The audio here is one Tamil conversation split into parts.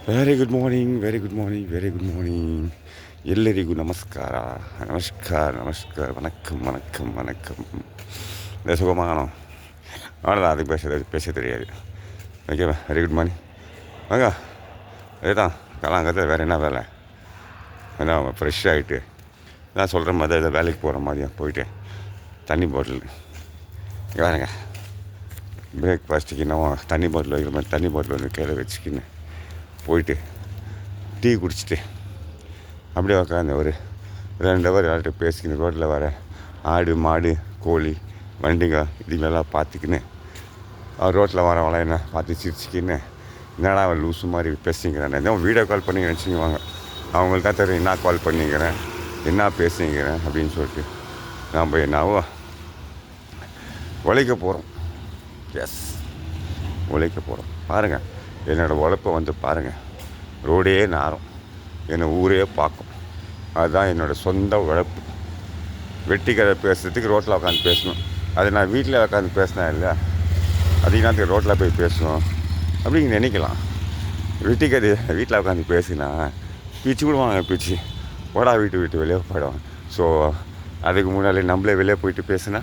Very good morning, very good morning, very good morning. ಎಲ್ಲರಿಗೂ ನಮಸ್ಕಾರ, ನಮಸ್ಕಾರ, ನಮಸ್ಕಾರ, வணக்கம், வணக்கம், வணக்கம். இந்த சுகமாகணும் அவ்வளோதான். அதுக்கு பேச தெரியாது. ஓகேவா? Very good morning. வாங்க, அதுதான் கலாங்கத்தில் வேறு என்ன வேலை? அதான் ஃப்ரெஷ் ஆகிட்டு நான் சொல்கிற மாதிரி ஏதோ வேலைக்கு போகிற மாதிரியா போயிட்டு தண்ணி பாட்டில் வேறுங்க பிரேக்ஃபாஸ்ட்டுக்கு என்னவோ தண்ணி பாட்டில் வைக்கிற மாதிரி தண்ணி பாட்டில் வந்து கையில் வச்சுக்கின்னு போயிட்டு டீ குடிச்சிட்டு அப்படியே உட்காந்து ஒரு 2 ஹவர் யார்கிட்ட பேசிக்கின்னு ரோட்டில் வர ஆடு மாடு கோழி வண்டிங்க இதுமாரிலாம் பார்த்துக்கின்னு ரோட்டில் வரவங்கள என்ன பார்த்து சிரிச்சிக்கின்னு என்னடா அவன் லூஸு மாதிரி பேசிக்கிறேன். என்ன வீடியோ கால் பண்ணி நினச்சிக்குவாங்க. அவங்களுக்கு தான் தெரியும் என்ன கால் பண்ணிக்கிறேன், என்ன பேசிக்கிறேன் அப்படின்னு சொல்லிட்டு நாம் என்னவோ உழைக்க போகிறோம். எஸ், உழைக்க போகிறோம். பாருங்கள், என்னோடய உழைப்பை வந்து பாருங்கள். ரோடே நாரும், என்னை ஊரே பார்க்கும். அதுதான் என்னோடய சொந்த உழைப்பு. வெட்டி கதை பேசுகிறதுக்கு ரோட்டில் உட்காந்து பேசணும். அது நான் வீட்டில் உட்காந்து பேசினேன் இல்லை, அதிகத்துக்கு ரோட்டில் போய் பேசணும் அப்படின்னு நினைக்கலாம். வெட்டி கதை வீட்டில் உட்காந்து பேசினா பிச்சு விடுவாங்க. பிச்சு ஓடா வீட்டு வெளியே போயிடுவாங்க. ஸோ அதுக்கு முன்னாடி நம்மளே வெளியே போயிட்டு பேசினா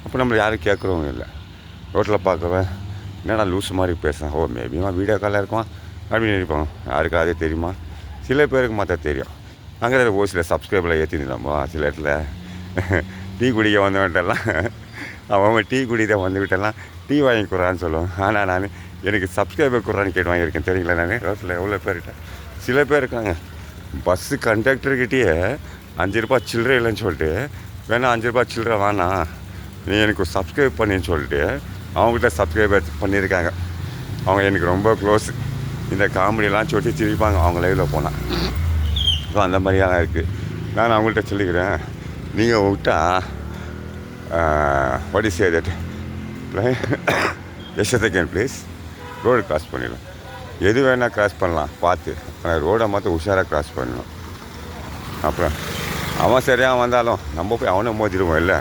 அப்போ நம்மளை யாரும் கேட்குறவங்க இல்லை. ரோட்டில் பார்க்குறேன் என்னடா லூஸ் மாதிரி பேசுகிறேன், ஓ மேபிமா வீடியோ காலில் இருக்குமா அப்படின்னு நினைப்பாங்க. யாருக்கு அதே தெரியுமா? சில பேருக்கு மாற்ற தெரியும். அங்கே ஒரு சில சப்ஸ்கிரைபரில் ஏற்றிருந்தோம்பா. சில இடத்துல டீ குடிக்க வந்தவன்ட்டெல்லாம் அவன் டீ குடிக்க வந்துவிட்டெல்லாம் டீ வாங்கி கொடுறான்னு சொல்லுவான். ஆனால் நான் எனக்கு சப்ஸ்கிரைபர் கொடுறான்னு கேட்டு வாங்கியிருக்கேன். தெரியுங்களா? நான் ரோட்டில் எவ்வளோ பேர்கிட்ட சில பேர் இருக்காங்க, பஸ்ஸு கண்டக்டர்கிட்டயே 5 ரூபா சில்லறை இல்லைன்னு சொல்லிட்டு வேணா 5 ரூபா சில்லறை வேணாம் நீ எனக்கு சப்ஸ்கிரைப் பண்ணின்னு சொல்லிட்டு அவங்ககிட்ட சப்ஸ்கிரைபர் பண்ணியிருக்காங்க. அவங்க எனக்கு ரொம்ப க்ளோஸு. இந்த காமெடியெல்லாம் சொல்லி சிரிப்பாங்க அவங்க லைவில் போனால். ஸோ அந்த மாதிரியாக இருக்குது. நான் அவங்கள்ட்ட சொல்லிக்கிறேன், நீங்கள் விட்டா வாட் இஸ் தட் எஸ் செகண்ட் ப்ளீஸ் ரோடு கிராஸ் பண்ணிடலாம். எது வேணால் கிராஸ் பண்ணலாம் பார்த்து, ஆனால் ரோடை மாற்ற உஷாராக கிராஸ் பண்ணணும். அப்புறம் அவன் சரியாக வந்தாலும் நம்ம போய் அவனை மோதிடுவோம். இல்லை,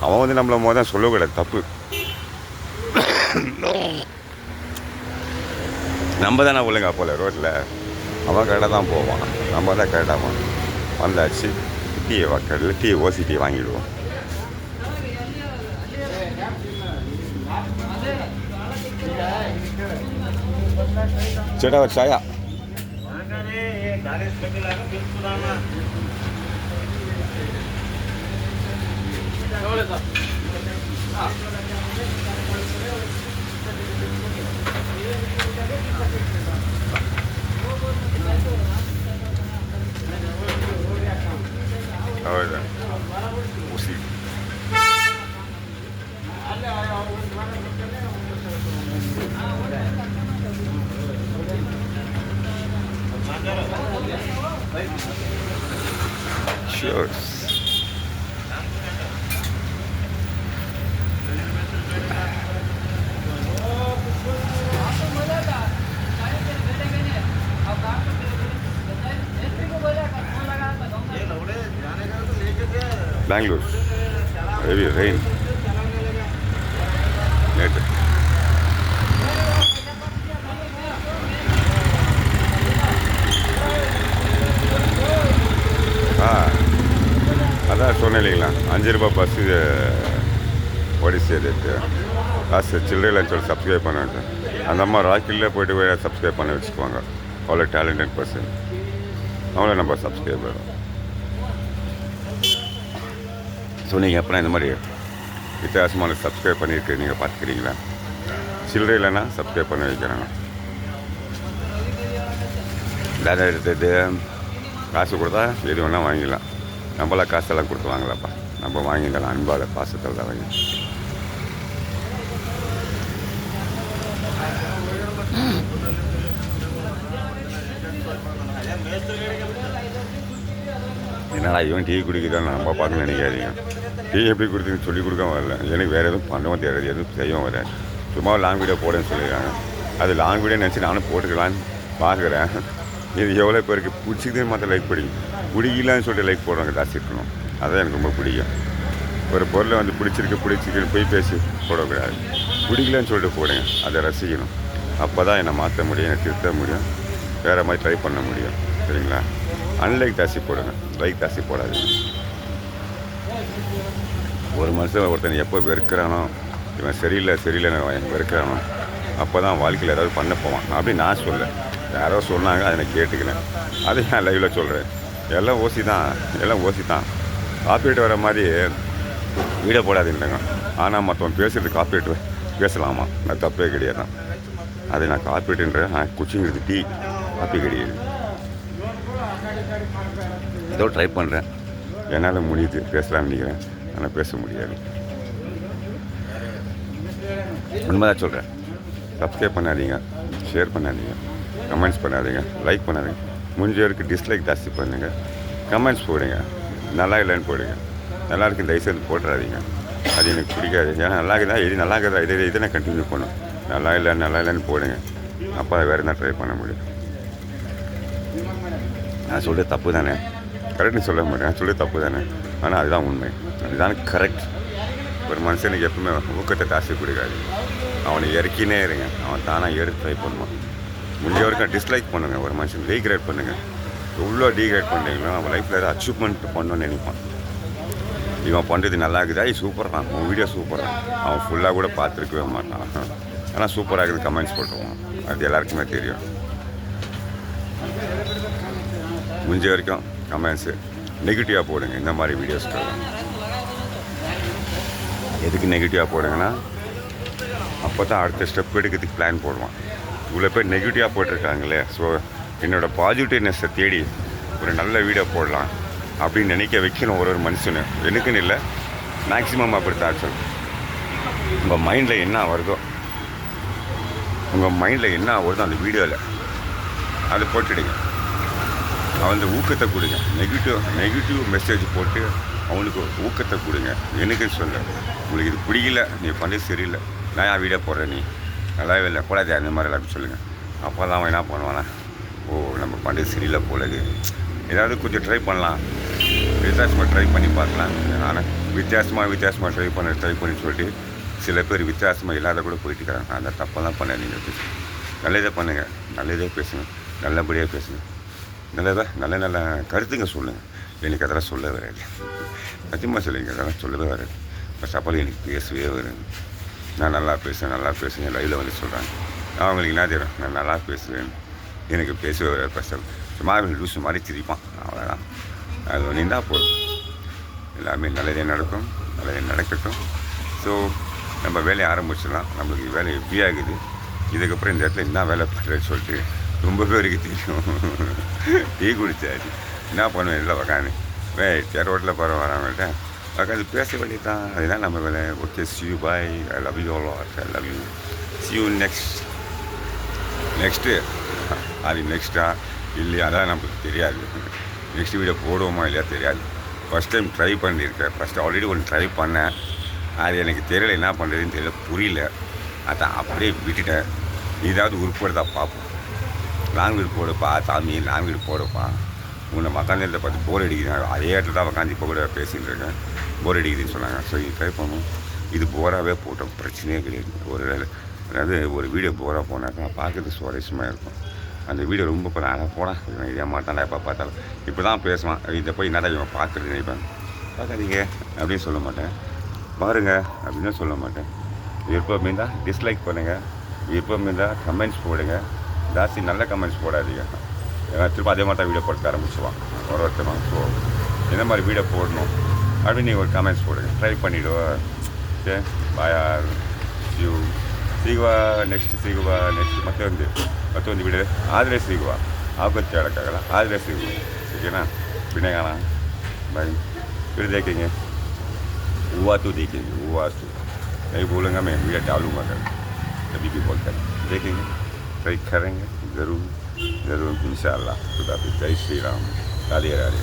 அவன் வந்து நம்மளை மோதான் சொல்லக்கூடாது, தப்பு. நம்ம தானே ஒழுங்கா போகல ரோட்டில், அவன் கரெக்டாக தான் போவான், நம்ம தான் கரெக்டாக போகணும். வந்தாச்சு, டீயை வாக்கடில் டீ ஓசி டீ வாங்கிடுவோம். சேட்டா ஒரு சாயா. அவ்வளோதான் ஊசி. Sure. Bangalore, heavy rain. Later. அதான் சொன்னேன் இல்லைங்களா, 5 ரூபா பஸ்ஸு ஓடிச்சு. காசு சில்லறையில் சொல்லி சப்ஸ்கிரைப் பண்ண வேண்டாம். அந்த அம்மா ராக்கில் போய்ட்டு சப்ஸ்கிரைப் பண்ண வச்சுக்குவாங்க. அவ்வளோ டேலண்டட் பர்சன். அவங்கள நம்ம சப்ஸ்கிரைபர். ஸோ நீங்கள் எப்போனா இந்த மாதிரி வித்தியாசமான சப்ஸ்கிரைப் பண்ணியிருக்கு நீங்கள் பார்த்துக்கிறீங்களா? சில்லறை இல்லைன்னா சப்ஸ்கிரைப் பண்ண வைக்கிறாங்க. டேட்டா எடுத்துட்டு காசு கொடுத்தா எது வேணால் வாங்கிடலாம். நம்மளாம் காசெல்லாம் கொடுத்து வாங்கலாம்ப்பா, நம்ம வாங்கிடலாம். அன்பால் பாசத்தில் தான் வாங்கி. என்னடா இவன் டீ குடிக்குதான் நம்ம பார்த்து நினைக்காதீங்க. டீ எப்படி குடிச்சுன்னு சொல்லி கொடுக்க வரல. எனக்கு வேறு எதுவும் பண்ணவும் தெரியாது, எதுவும் செய்யவும் வராது. சும்மா லாங் வீடியோ போடுன்னு சொல்லிடுறாங்க. அது லாங் வீடியோ நினச்சி நானும் போட்டுக்கலான்னு பார்க்குறேன். இது எவ்வளோ பேருக்கு பிடிச்சிக்குதுன்னு மாற்ற லைக் பிடிக்கலான்னு சொல்லிட்டு லைக் போடுறாங்க. ஜாஸ்தி இருக்கணும். அதான் எனக்கு ரொம்ப பிடிக்கும். ஒரு பொருளை வந்து பிடிச்சிருக்குன்னு போய் பேசி போடக்கூடாது. பிடிக்கலன்னு சொல்லிட்டு போடுங்க, அதை ரசிக்கணும். அப்போ தான் என்னை மாற்ற முடியும், என்னை திருத்த முடியும். வேறு மாதிரி ட்ரை பண்ண முடியும். சரிங்களா? அன்லைக் ஜாஸ்தி போடுங்க, லைக் ஜாஸ்தி போடாதீங்க. ஒரு மனுஷன் ஒருத்தன் எப்போ வெறுக்கிறானோ, இவன் சரியில்லைன்னு வெறுக்கிறானோ, அப்போ தான் வாழ்க்கையில் ஏதாவது பண்ண போவான். அப்படி நான் சொல்ல, யாரோ சொன்னாங்க, அதை நான் கேட்டுக்கினேன். அதை நான் லைவில் சொல்கிறேன். எல்லாம் ஓசி தான். காப்பீட்டு வர மாதிரி வீடியோ போடாதுன்றாங்க. ஆனால் மற்றவன் பேசுகிறது காப்பீட்டு பேசலாமா? அது தப்பே கிடையாது தான். அதை நான் காப்பீட்டுன்றேன். நான் குச்சிங்கிறது டீ காப்பி கிடையாது. ஏதோ ட்ரை பண்ணுறேன், என்னால் முடியுது, பேசலாம்னு நினைக்கிறேன், ஆனால் பேச முடியாது. உண்மைதான் சொல்கிறேன். சப்ஸ்கிரைப் பண்ணாதீங்க, ஷேர் பண்ணாதீங்க, கமெண்ட்ஸ் பண்ணாதீங்க, லைக் பண்ணாதீங்க. முடிஞ்சவருக்கு டிஸ்லைக் ஜாஸ்தி பண்ணுங்கள். கமெண்ட்ஸ் போடுங்க, நல்லா இல்லைன்னு போடுங்க. நல்லா இருக்கு தயவுசெய்து போட்டுறாதீங்க, அது எனக்கு பிடிக்காது. ஏன்னா நல்லா இருக்குதா, இது நல்லா இருக்குதா, இதை நான் கண்டினியூ பண்ணும். நல்லா இல்லைன்னு போடுங்க. அப்போ வேறு என்ன ட்ரை பண்ண முடியும். நான் சொல்கிறது தப்பு தானே, கரெக்ட்னு சொல்ல மாட்டேன். நான் சொல்கிறது தப்பு தானே, ஆனால் அதுதான் உண்மை, அதுதான் கரெக்ட். ஒரு மனுஷனுக்கு எப்பவுமே ஊக்கத்தை ஜாஸ்தி கொடுக்காது. அவனை இறக்கினே இருங்க, அவன் தானாக ஏறி ட்ரை பண்ணுவான். முடிஞ்ச வரைக்கும் டிஸ்லைக் பண்ணுங்கள். ஒரு மனுஷன் டீக்ரேட் பண்ணுங்கள். எவ்வளோ டீக்ரேட் பண்ணுறீங்களோ அவன் லைஃப்பில் ஏதாவது அச்சீவ்மெண்ட் பண்ணணும்னு நினைப்பான். இவன் பண்ணுறது நல்லா இருக்குதா, இது சூப்பர் தான், உன் வீடியோ சூப்பர் தான். அவன் ஃபுல்லாக கூட பார்த்துருக்கவே மாட்டான். ஆனால் சூப்பராக இருக்குது கமெண்ட்ஸ் போட்டுருவான். அது எல்லாருக்குமே தெரியும். முடிஞ்ச வரைக்கும் கமெண்ட்ஸு நெகட்டிவாக போடுங்க. இந்த மாதிரி வீடியோஸ்க்கு எதுக்கு நெகட்டிவாக போடுங்கன்னா, அப்போ தான் அடுத்த ஸ்டெப் எடுக்கிறதுக்கு பிளான் போடுவான். இவ்வளோ பேர் நெகட்டிவாக போட்டிருக்காங்களே, ஸோ என்னோடய பாசிட்டிவ்னஸை தேடி ஒரு நல்ல வீடியோ போடலாம் அப்படின்னு நினைக்க வைக்கணும் ஒரு மனுஷனு. எனக்குன்னு இல்லை, மேக்ஸிமம் அப்படி தான் ஆக்சுவல். உங்கள் மைண்டில் என்ன வருதோ அந்த வீடியோவில் அதை போட்டுடுங்க. அவனுக்கு ஊக்கத்தை கொடுங்க. நெகட்டிவ் மெசேஜ் போட்டு அவனுக்கு ஊக்கத்தை கொடுங்க. எனக்குன்னு சொல்ல, உங்களுக்கு இது பிடிக்கல, நீ பண்ணி சரியில்லை, நான் ஏன் வீடியோ போடுறேன், நீ நல்லாவே இல்லை போடாதே, அந்த மாதிரி எல்லாத்தையும் சொல்லுங்கள். அப்போ தான் அவன் என்ன பண்ணுவானா, ஓ நம்ம பண்ணுறது சரியில்லை போலது, ஏதாவது கொஞ்சம் ட்ரை பண்ணலாம், வித்தியாசமாக ட்ரை பண்ணி பார்க்கலாம். ஆனால் வித்தியாசமாக ட்ரை பண்ணி சொல்லிட்டு சில பேர் வித்தியாசமாக இல்லாத கூட போயிட்டு இருக்கிறாங்க. அந்த தப்பெல்லாம் பண்ணாதீங்க. நல்லதே பண்ணுங்கள், நல்லதே பேசுங்க, நல்லபடியாக பேசுங்க, நல்ல கருத்துங்க சொல்லுங்கள். எனக்கு அதெல்லாம் சொல்ல வராது, சத்தியமாக சொல்லுங்க, அதெல்லாம் சொல்லவே வராது. ஃபஸ்ட் ஆஃப் ஆல் எனக்கு பேசவே வருது. நான் நல்லா பேசுங்க லைவில் வந்து சொல்கிறாங்க. அவங்களுக்கு என்ன தெரியும், நான் நல்லா பேசுவேன், எனக்கு பேசவே வராது. ஃபஸ்ட் ஆஃப் சும்மா லூஸ் மாதிரி சிரிப்பான், அவ்வளோதான். அது ஒன்று தான் போதும். எல்லாமே நல்லதே நடக்கும், நல்லதே நடக்கட்டும். ஸோ நம்ம வேலையை ஆரம்பிச்சிடலாம். நம்மளுக்கு வேலை எப்படி ஆகுது, இதுக்கப்புறம் இந்த இடத்துல என்ன வேலை பண்ணுறேன்னு சொல்லிட்டு ரொம்ப பேருக்கு தெரியும். டீ குடிச்சாச்சு, என்ன பண்ணுவேன் இல்லை உக்காந்து ரோட்டில் போகிற வரவங்கள்ட்ட உட்காந்து பேச வேண்டியது தான். அதுதான் நம்ம வேலை. Okay, see you, bye, I love you all, I love you, see you next. அது நெக்ஸ்ட்டா இல்லையா அதான் நமக்கு தெரியாது. நெக்ஸ்ட் வீடியோ போடுவோமா இல்லையா தெரியாது. ஃபஸ்ட் டைம் ட்ரை பண்ணியிருக்கேன். ஆல்ரெடி ஒன்று ட்ரை பண்ணேன், அது எனக்கு தெரியல, என்ன பண்ணுறதுன்னு தெரியல, புரியல. அதான் அப்படியே விட்டுட்டேன். ஏதாவது உருப்படுதா பார்ப்போம். லாங் வீடு போடுப்பா சாமி, லாங் வீடு போடுப்பா, உன்னை உக்காந்து பார்த்து போர் அடிக்கிறாங்க. அதே இடத்துல தான் உட்காந்து இப்போ கூட பேசிகிட்டு இருக்கேன். போர் அடிக்குதுன்னு சொன்னாங்க. ஸோ இது ட்ரை பண்ணுவோம். இது போராகவே போட்டோம், பிரச்சனையே கிடையாது. அதாவது ஒரு வீடியோ போராக போனாக்கா பார்க்குறது சுவாரஸ்யமாக இருக்கும். அந்த வீடியோ ரொம்ப போனால் இதே மாட்டான் எப்போ பார்த்தாலும் இப்போ தான் பேசுவான். இதை போய் என்னடா இவன் பார்க்குறது நினைப்பேன். பார்க்காதீங்க அப்படின்னு சொல்ல மாட்டேன், பாருங்கள் அப்படின்னு சொல்ல மாட்டேன். விருப்பம் இருந்தால் டிஸ்லைக் பண்ணுங்கள், விருப்பம் இருந்தால் கமெண்ட்ஸ் போடுங்க. ஜாஸ்தி நல்ல கமெண்ட்ஸ் போடாதீங்க. ஏன்னா திரும்ப அதே மாதிரி தான் வீடியோ போட்டு ஆரம்பிச்சுவான் ஒருத்தரும். ஸோ இந்த மாதிரி வீடியோ போடணும் அப்படின்னு நீங்கள் ஒரு கமெண்ட்ஸ் போடுங்க, ட்ரை பண்ணிவிடுவோம். ಓಕೆ ಬಾಯ್ ಸಿಗುವ ನೆಕ್ಸ್ಟ್ ಮತ್ತೊಂದು ವಿಡಿಯೋ ಆದರೆ ಸಿಗುವ ಆಗುತ್ತೆ ಹೇಳೋಕ್ಕಾಗಲ್ಲ, ಆದರೆ ಸಿಗುವ. ಓಕೆನಾ, ಬಿನೆಗಾಣ ಬಾಯ್. फिर देखेंगे, हुआ तो नहीं बोलूँगा मैं, वीडियो डालूँगा कभी भी बोलता है, देखेंगे, ट्राई करेंगे ज़रूर इंशाअल्लाह। खुदा हाफ़िज़, जय श्री राम, राधे राधे।